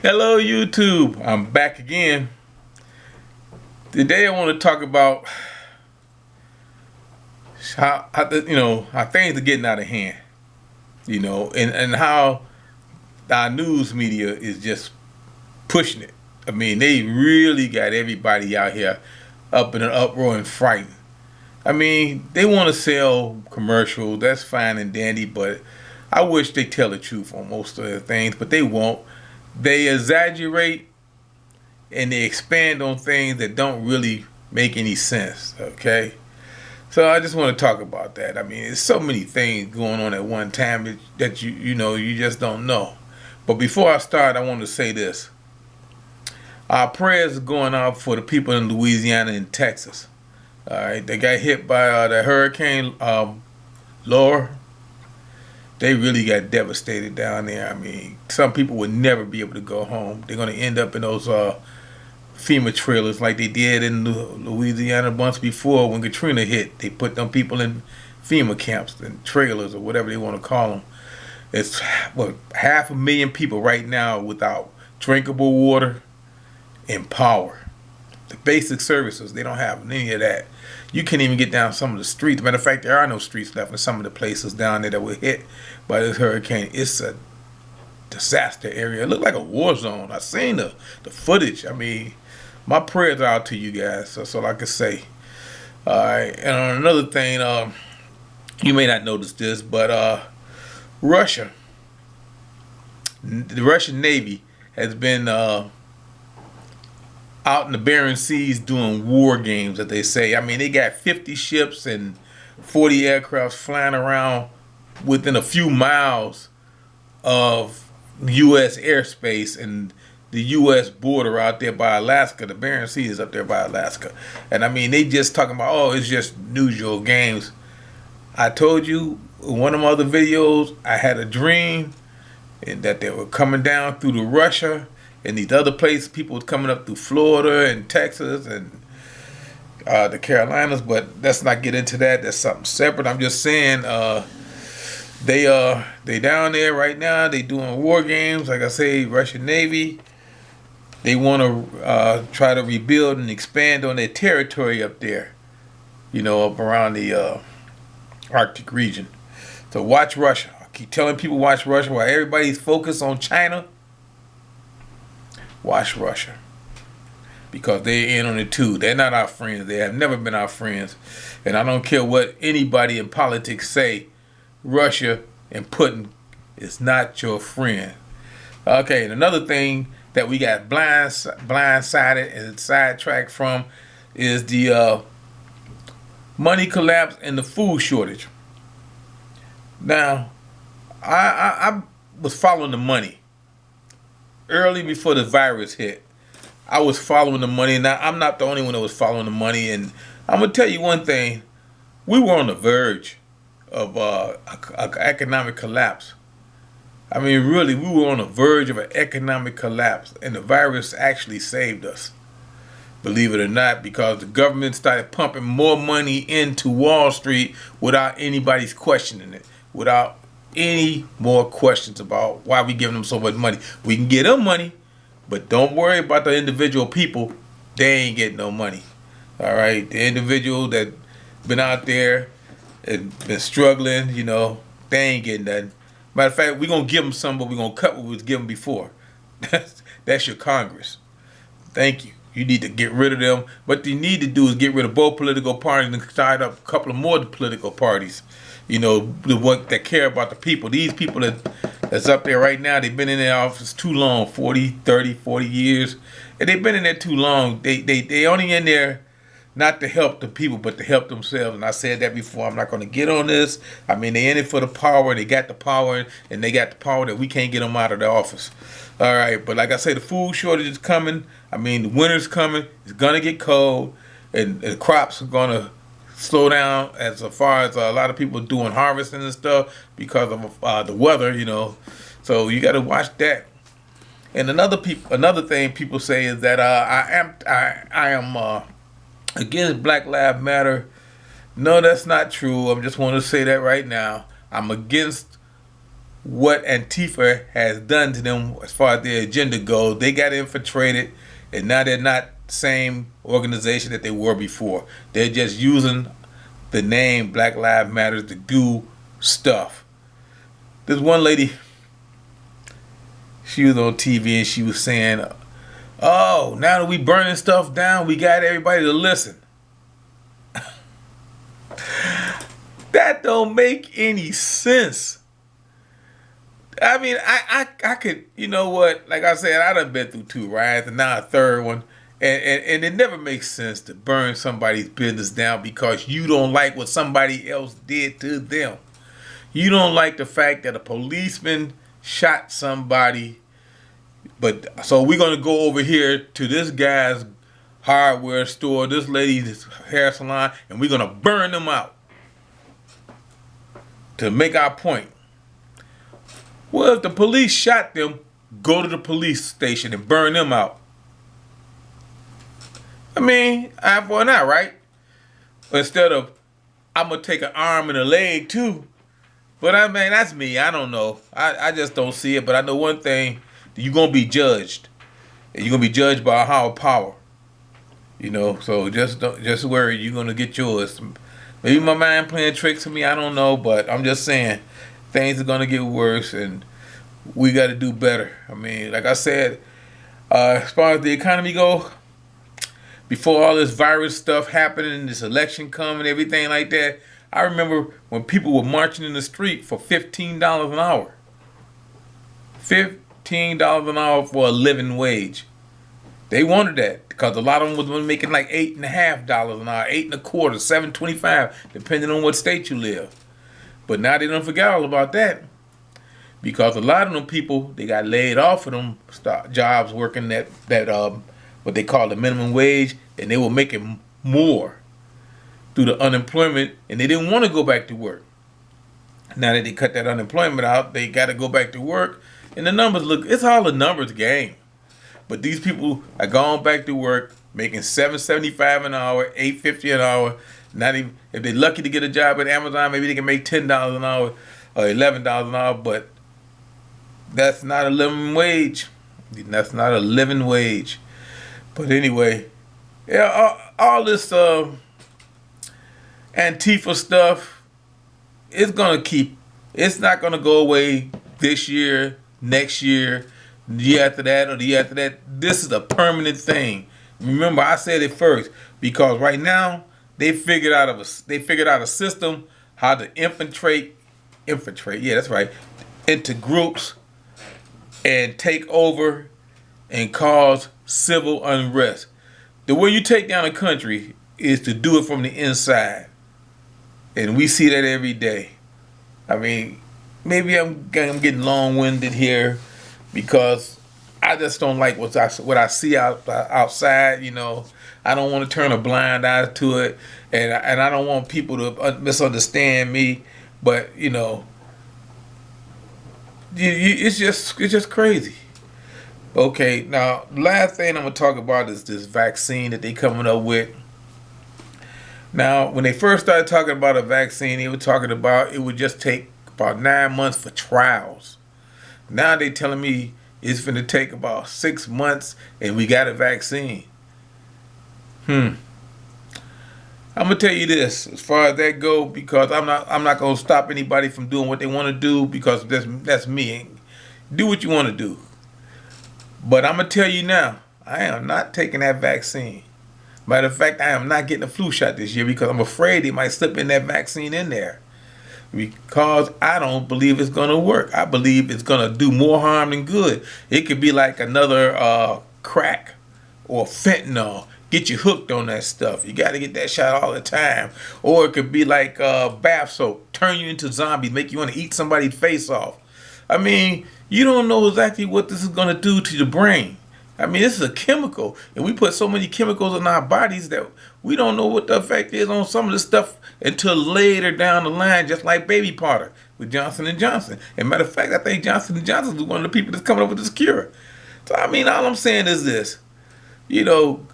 Hello YouTube, I'm back again. Today I want to talk about how things are getting out of hand, and how our news media is just pushing it. I mean, they really got everybody out here up in an uproar and frightened. I mean, they want to sell commercials, that's fine and dandy, but I wish they tell the truth on most of the things, but they won't. They exaggerate and they expand on things that don't really make any sense. Okay, so I just want to talk about that. I mean, there's so many things going on at one time that you just don't know. But before I start, I want to say this: our prayers are going out for the people in Louisiana and Texas. All right, they got hit by the hurricane Laura. They really got devastated down there. I mean, some people would never be able to go home. They're going to end up in those FEMA trailers like they did in Louisiana once before when Katrina hit. They put them people in FEMA camps and trailers or whatever they want to call them. It's what 500,000 people right now without drinkable water and power. The basic services, they don't have any of that. You can't even get down some of the streets. Matter of fact, there are no streets left in some of the places down there that were hit by this hurricane. It's a disaster area. It looked like a war zone. I seen the footage. I mean, my prayers are out to you guys. That's all I can say. All right. And on another thing, you may not notice this, but Russia, the Russian Navy has been out in the Bering Seas doing war games, that they say. I mean, they got 50 ships and 40 aircrafts flying around within a few miles of U.S. airspace and the U.S. border out there by Alaska. The Bering Sea is up there by Alaska. And I mean, they just talking about, oh, it's just usual games. I told you in one of my other videos, I had a dream that they were coming down through the Russia and these other places. People was coming up through Florida and Texas and the Carolinas, but let's not get into that. That's something separate. I'm just saying, they down there right now. They doing war games. Like I say, Russian Navy. They want to try to rebuild and expand on their territory up there. Up around the Arctic region. So watch Russia. I keep telling people watch Russia while everybody's focused on China. Watch Russia. Because they're in on it too. They're not our friends. They have never been our friends. And I don't care what anybody in politics say. Russia and Putin is not your friend. Okay, and another thing that we got blindsided and sidetracked from is the money collapse and the food shortage. Now, I was following the money early before the virus hit. I was following the money. Now, I'm not the only one that was following the money, and I'm gonna tell you one thing: we were on the verge of a economic collapse. I mean, really, we were on the verge of an economic collapse, and the virus actually saved us. Believe it or not, because the government started pumping more money into Wall Street without anybody's questioning it, without any more questions about why we giving them so much money. We can get them money, but don't worry about the individual people. They ain't getting no money. All right, the individual that been out there and been struggling, they ain't getting nothing. Matter of fact, we're going to give them some, but we're going to cut what we was giving before. That's your Congress. Thank you. You need to get rid of them. What you need to do is get rid of both political parties and start up a couple of more political parties. The one that care about the people. These people that's up there right now, they've been in their office too long, 40, 30, 40 years. And they've been in there too long. They only in there not to help the people, but to help themselves. And I said that before. I'm not going to get on this. I mean, they in it for the power. They got the power, and they got the power that we can't get them out of the office. All right, but like I say, the food shortage is coming. I mean, the winter's coming. It's going to get cold, and the crops are going to slow down as far as a lot of people doing harvesting and stuff because of the weather, So you got to watch that. And another thing people say is that I am against Black Lives Matter. No, that's not true. I just want to say that right now. I'm against what Antifa has done to them as far as their agenda goes. They got infiltrated, and now they're not the same organization that they were before. They're just using the name Black Lives Matter to do stuff. This one lady, she was on TV and she was saying, "Oh, now that we burning stuff down, we got everybody to listen." That don't make any sense. I mean, I could, you know what? Like I said, I done been through 2 riots and now a 3rd one. And it never makes sense to burn somebody's business down because you don't like what somebody else did to them. You don't like the fact that a policeman shot somebody. But so we're going to go over here to this guy's hardware store, this lady's hair salon, and we're going to burn them out to make our point. Well, if the police shot them, go to the police station and burn them out. I mean, eye for an eye, right? Instead of, I'm going to take an arm and a leg too. But I mean, that's me. I don't know. I just don't see it. But I know one thing, you're going to be judged. And you're going to be judged by a higher power. You know, so just worry, you're going to get yours. Maybe my mind playing tricks with me, I don't know. But I'm just saying, things are going to get worse. And we got to do better. I mean, like I said, as far as the economy go, before all this virus stuff happening, this election coming, everything like that, I remember when people were marching in the street for $15 an hour. $15 an hour for a living wage. They wanted that because a lot of them was making like $8.50 an hour, $8.25, $7.25, depending on what state you live. But now they don't forget all about that because a lot of them people, they got laid off of them jobs working that what they call the minimum wage, and they were making more through the unemployment, and they didn't want to go back to work. Now that they cut that unemployment out, they got to go back to work, and the numbers look, it's all a numbers game. But these people are going back to work, making $7.75 an hour, $8.50 an hour. Not even, if they're lucky to get a job at Amazon, maybe they can make $10 an hour or $11 an hour, but that's not a living wage. That's not a living wage. But anyway, yeah, all this Antifa stuff, it's not gonna go away this year, next year, the year after that, or the year after that. This is a permanent thing. Remember, I said it first because right now they figured out a system how to infiltrate. Yeah, that's right, into groups and take over and cause civil unrest. The way you take down a country is to do it from the inside. And we see that every day. I mean, maybe I'm getting long-winded here because I just don't like what I see outside, you know. I don't want to turn a blind eye to it, and I don't want people to misunderstand me, but, you know, it's just crazy. Okay, now, the last thing I'm going to talk about is this vaccine that they coming up with. Now, when they first started talking about a vaccine, they were talking about it would just take about 9 months for trials. Now they telling me it's going to take about 6 months and we got a vaccine. I'm going to tell you this, as far as that go, because I'm not going to stop anybody from doing what they want to do because that's me. Do what you want to do. But I'm going to tell you now, I am not taking that vaccine. Matter of fact, I am not getting a flu shot this year because I'm afraid they might slip in that vaccine in there. Because I don't believe it's going to work. I believe it's going to do more harm than good. It could be like another crack or fentanyl. Get you hooked on that stuff. You got to get that shot all the time. Or it could be like bath soap. Turn you into zombies. Make you want to eat somebody's face off. I mean, you don't know exactly what this is going to do to the brain. I mean, this is a chemical, and we put so many chemicals in our bodies that we don't know what the effect is on some of this stuff until later down the line, just like Baby Powder with Johnson & Johnson. And matter of fact, I think Johnson & Johnson is one of the people that's coming up with this cure. So, I mean, all I'm saying is this. You know,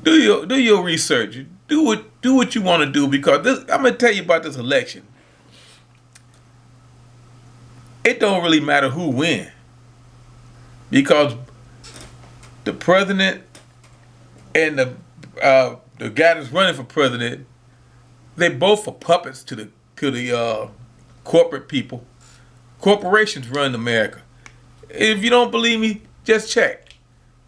do your research. Do what you want to do because I'm going to tell you about this election. it don't really matter who wins, because the president and the guy that's running for president, they both are puppets to the corporate people. Corporations run America. If you don't believe me, just check.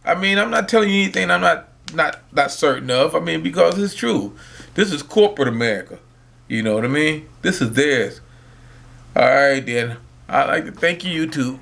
I mean, I'm not telling you anything I'm not certain of. I mean, because it's true. This is corporate America. You know what I mean? This is theirs. All right, then. I'd like to thank you, YouTube.